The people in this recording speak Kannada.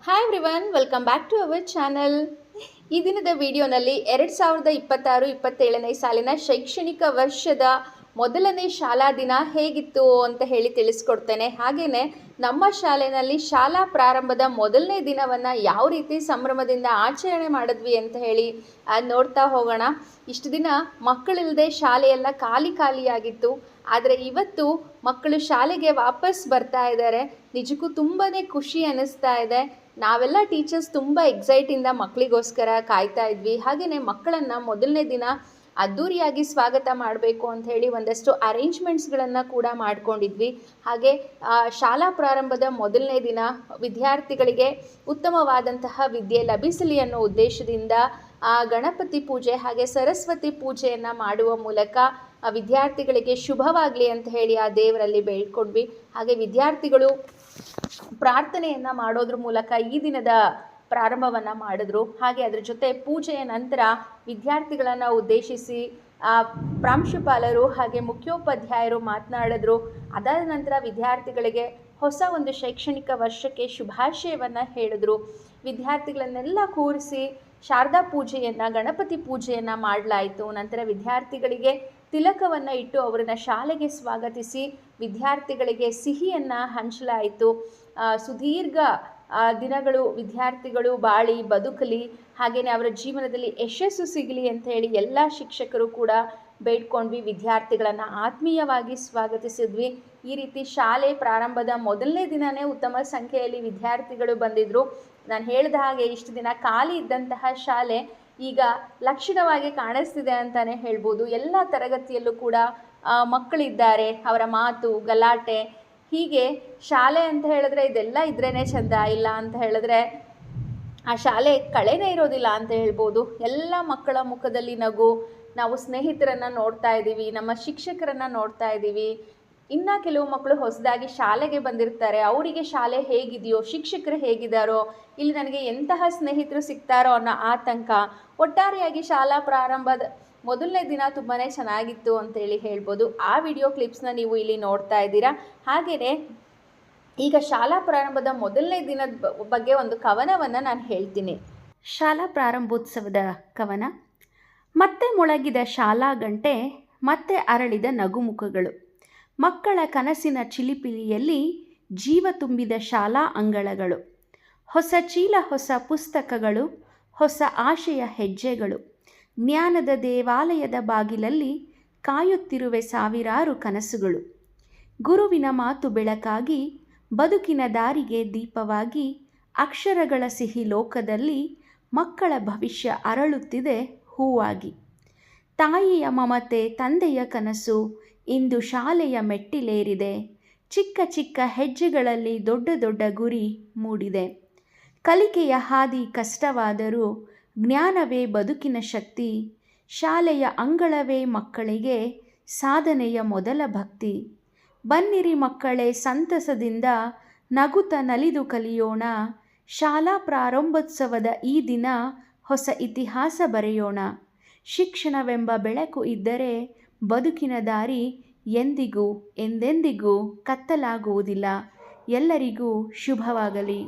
Hi everyone, welcome back to our channel. ಈ ದಿನದ ವಿಡಿಯೋನಲ್ಲಿ 2026-27ನೇ ಸಾಲಿನ ಶೈಕ್ಷಣಿಕ ವರ್ಷದ ಮೊದಲನೇ ಶಾಲಾ ದಿನ ಹೇಗಿತ್ತು ಅಂತ ಹೇಳಿ ತಿಳಿಸ್ಕೊಡ್ತೇನೆ. ಹಾಗೆಯೇ ನಮ್ಮ ಶಾಲೆಯಲ್ಲಿ ಶಾಲಾ ಪ್ರಾರಂಭದ ಮೊದಲನೇ ದಿನವನ್ನು ಯಾವ ರೀತಿ ಸಂಭ್ರಮದಿಂದ ಆಚರಣೆ ಮಾಡಿದ್ವಿ ಅಂತ ಹೇಳಿ ನೋಡ್ತಾ ಹೋಗೋಣ. ಇಷ್ಟು ದಿನ ಮಕ್ಕಳಿಲ್ಲದೆ ಶಾಲೆಯೆಲ್ಲ ಖಾಲಿಯಾಗಿತ್ತು. ಆದರೆ ಇವತ್ತು ಮಕ್ಕಳು ಶಾಲೆಗೆ ವಾಪಸ್ ಬರ್ತಾ ಇದ್ದಾರೆ. ನಿಜಕ್ಕೂ ತುಂಬಾ ಖುಷಿ ಅನ್ನಿಸ್ತಾ ಇದೆ. ನಾವೆಲ್ಲ ಟೀಚರ್ಸ್ ತುಂಬ ಎಕ್ಸೈಟಿಂದ ಮಕ್ಕಳಿಗೋಸ್ಕರ ಕಾಯ್ತಾ ಇದ್ವಿ. ಹಾಗೆಯೇ ಮಕ್ಕಳನ್ನು ಮೊದಲನೇ ದಿನ ಅದ್ಧೂರಿಯಾಗಿ ಸ್ವಾಗತ ಮಾಡಬೇಕು ಅಂತ ಹೇಳಿ ಒಂದಷ್ಟು ಅರೇಂಜ್ಮೆಂಟ್ಸ್ಗಳನ್ನು ಕೂಡ ಮಾಡ್ಕೊಂಡಿದ್ವಿ. ಹಾಗೆ ಶಾಲಾ ಪ್ರಾರಂಭದ ಮೊದಲನೇ ದಿನ ವಿದ್ಯಾರ್ಥಿಗಳಿಗೆ ಉತ್ತಮವಾದಂತಹ ವಿದ್ಯೆ ಲಭಿಸಲಿ ಅನ್ನೋ ಉದ್ದೇಶದಿಂದ ಗಣಪತಿ ಪೂಜೆ ಹಾಗೆ ಸರಸ್ವತಿ ಪೂಜೆಯನ್ನು ಮಾಡುವ ಮೂಲಕ ವಿದ್ಯಾರ್ಥಿಗಳಿಗೆ ಶುಭವಾಗಲಿ ಅಂತ ಹೇಳಿ ಆ ದೇವರಲ್ಲಿ ಬೇಡ್ಕೊಂಡ್ವಿ. ಹಾಗೆ ವಿದ್ಯಾರ್ಥಿಗಳು ಪ್ರಾರ್ಥನೆಯನ್ನು ಮಾಡೋದ್ರ ಮೂಲಕ ಈ ದಿನದ ಪ್ರಾರಂಭವನ್ನು ಮಾಡಿದ್ರು. ಹಾಗೆ ಅದರ ಜೊತೆ ಪೂಜೆಯ ನಂತರ ವಿದ್ಯಾರ್ಥಿಗಳನ್ನು ಉದ್ದೇಶಿಸಿ ಪ್ರಾಂಶುಪಾಲರು ಹಾಗೆ ಮುಖ್ಯೋಪಾಧ್ಯಾಯರು ಮಾತನಾಡಿದ್ರು. ಅದಾದ ನಂತರ ವಿದ್ಯಾರ್ಥಿಗಳಿಗೆ ಹೊಸ ಒಂದು ಶೈಕ್ಷಣಿಕ ವರ್ಷಕ್ಕೆ ಶುಭಾಶಯವನ್ನು ಹೇಳಿದ್ರು. ವಿದ್ಯಾರ್ಥಿಗಳನ್ನೆಲ್ಲ ಕೂರಿಸಿ ಶಾರದಾ ಪೂಜೆಯನ್ನು ಗಣಪತಿ ಪೂಜೆಯನ್ನು ಮಾಡಲಾಯಿತು. ನಂತರ ವಿದ್ಯಾರ್ಥಿಗಳಿಗೆ ತಿಲಕವನ್ನು ಇಟ್ಟು ಅವರನ್ನು ಶಾಲೆಗೆ ಸ್ವಾಗತಿಸಿ ವಿದ್ಯಾರ್ಥಿಗಳಿಗೆ ಸಿಹಿಯನ್ನು ಹಂಚಲಾಯಿತು. ಸುದೀರ್ಘ ದಿನಗಳು ವಿದ್ಯಾರ್ಥಿಗಳು ಬಾಳಿ ಬದುಕಲಿ, ಹಾಗೆಯೇ ಅವರ ಜೀವನದಲ್ಲಿ ಯಶಸ್ಸು ಸಿಗಲಿ ಅಂತ ಹೇಳಿ ಎಲ್ಲ ಶಿಕ್ಷಕರು ಕೂಡ ಬೇಡ್ಕೊಂಡ್ವಿ. ವಿದ್ಯಾರ್ಥಿಗಳನ್ನು ಆತ್ಮೀಯವಾಗಿ ಸ್ವಾಗತಿಸಿದ್ವಿ. ಈ ರೀತಿ ಶಾಲೆ ಪ್ರಾರಂಭದ ಮೊದಲನೇ ದಿನವೇ ಉತ್ತಮ ಸಂಖ್ಯೆಯಲ್ಲಿ ವಿದ್ಯಾರ್ಥಿಗಳು ಬಂದಿದ್ದರು. ನಾನು ಹೇಳಿದ ಹಾಗೆ ಇಷ್ಟು ದಿನ ಖಾಲಿ ಇದ್ದಂತಹ ಶಾಲೆ ಈಗ ಲಕ್ಷಣವಾಗಿ ಕಾಣಿಸ್ತಿದೆ ಅಂತಲೇ ಹೇಳ್ಬೋದು. ಎಲ್ಲ ತರಗತಿಯಲ್ಲೂ ಕೂಡ ಮಕ್ಕಳಿದ್ದಾರೆ. ಅವರ ಮಾತು ಗಲಾಟೆ ಹೀಗೆ ಶಾಲೆ ಅಂತ ಹೇಳಿದ್ರೆ ಇದೆಲ್ಲ ಇದ್ರೇ ಚೆಂದ, ಇಲ್ಲ ಅಂತ ಹೇಳಿದ್ರೆ ಆ ಶಾಲೆ ಕಳೆನೇ ಇರೋದಿಲ್ಲ ಅಂತ ಹೇಳ್ಬೋದು. ಎಲ್ಲ ಮಕ್ಕಳ ಮುಖದಲ್ಲಿ ನಗು, ನಾವು ಸ್ನೇಹಿತರನ್ನು ನೋಡ್ತಾ ಇದ್ದೀವಿ, ನಮ್ಮ ಶಿಕ್ಷಕರನ್ನು ನೋಡ್ತಾ ಇದ್ದೀವಿ. ಇನ್ನು ಕೆಲವು ಮಕ್ಕಳು ಹೊಸದಾಗಿ ಶಾಲೆಗೆ ಬಂದಿರ್ತಾರೆ. ಅವರಿಗೆ ಶಾಲೆ ಹೇಗಿದೆಯೋ, ಶಿಕ್ಷಕರು ಹೇಗಿದ್ದಾರೋ, ಇಲ್ಲಿ ನನಗೆ ಎಂತಹ ಸ್ನೇಹಿತರು ಸಿಗ್ತಾರೋ ಅನ್ನೋ ಆತಂಕ. ಒಟ್ಟಾರೆಯಾಗಿ ಶಾಲಾ ಪ್ರಾರಂಭದ ಮೊದಲನೇ ದಿನ ತುಂಬಾ ಚೆನ್ನಾಗಿತ್ತು ಅಂತೇಳಿ ಹೇಳ್ಬೋದು. ಆ ವಿಡಿಯೋ ಕ್ಲಿಪ್ಸ್ನ ನೀವು ಇಲ್ಲಿ ನೋಡ್ತಾ ಇದ್ದೀರಾ. ಹಾಗೆಯೇ ಈಗ ಶಾಲಾ ಪ್ರಾರಂಭದ ಮೊದಲನೇ ದಿನದ ಬಗ್ಗೆ ಒಂದು ಕವನವನ್ನು ನಾನು ಹೇಳ್ತೀನಿ. ಶಾಲಾ ಪ್ರಾರಂಭೋತ್ಸವದ ಕವನ. ಮತ್ತೆ ಮೊಳಗಿದ ಶಾಲಾ ಗಂಟೆ, ಮತ್ತೆ ಅರಳಿದ ನಗುಮುಖಗಳು. ಮಕ್ಕಳ ಕನಸಿನ ಚಿಲಿಪಿಲಿಯಲ್ಲಿ ಜೀವ ತುಂಬಿದ ಶಾಲಾ ಅಂಗಳಗಳು. ಹೊಸ ಚೀಲ, ಹೊಸ ಪುಸ್ತಕಗಳು, ಹೊಸ ಆಶೆಯ ಹೆಜ್ಜೆಗಳು. ಜ್ಞಾನದ ದೇವಾಲಯದ ಬಾಗಿಲಲ್ಲಿ ಕಾಯುತ್ತಿರುವೆ ಸಾವಿರಾರು ಕನಸುಗಳು. ಗುರುವಿನ ಮಾತು ಬೆಳಕಾಗಿ, ಬದುಕಿನ ದಾರಿಗೆ ದೀಪವಾಗಿ, ಅಕ್ಷರಗಳ ಸಿಹಿ ಲೋಕದಲ್ಲಿ ಮಕ್ಕಳ ಭವಿಷ್ಯ ಅರಳುತ್ತಿದೆ ಹೂವಾಗಿ. ತಾಯಿಯ ಮಮತೆ, ತಂದೆಯ ಕನಸು ಇಂದು ಶಾಲೆಯ ಮೆಟ್ಟಿಲೇರಿದೆ. ಚಿಕ್ಕ ಚಿಕ್ಕ ಹೆಜ್ಜೆಗಳಲ್ಲಿ ದೊಡ್ಡ ದೊಡ್ಡ ಗುರಿ ಮೂಡಿದೆ. ಕಲಿಕೆಯ ಹಾದಿ ಕಷ್ಟವಾದರೂ ಜ್ಞಾನವೇ ಬದುಕಿನ ಶಕ್ತಿ. ಶಾಲೆಯ ಅಂಗಳವೇ ಮಕ್ಕಳಿಗೆ ಸಾಧನೆಯ ಮೊದಲ ಭಕ್ತಿ. ಬನ್ನಿರಿ ಮಕ್ಕಳೇ ಸಂತಸದಿಂದ ನಗುತ್ತ ನಲಿದು ಕಲಿಯೋಣ. ಶಾಲಾ ಪ್ರಾರಂಭೋತ್ಸವದ ಈ ದಿನ ಹೊಸ ಇತಿಹಾಸ ಬರೆಯೋಣ. ಶಿಕ್ಷಣವೆಂಬ ಬೆಳಕು ಇದ್ದರೆ ಬದುಕಿನ ದಾರಿ ಎಂದೆಂದಿಗೂ ಕತ್ತಲಾಗುವುದಿಲ್ಲ. ಎಲ್ಲರಿಗೂ ಶುಭವಾಗಲಿ.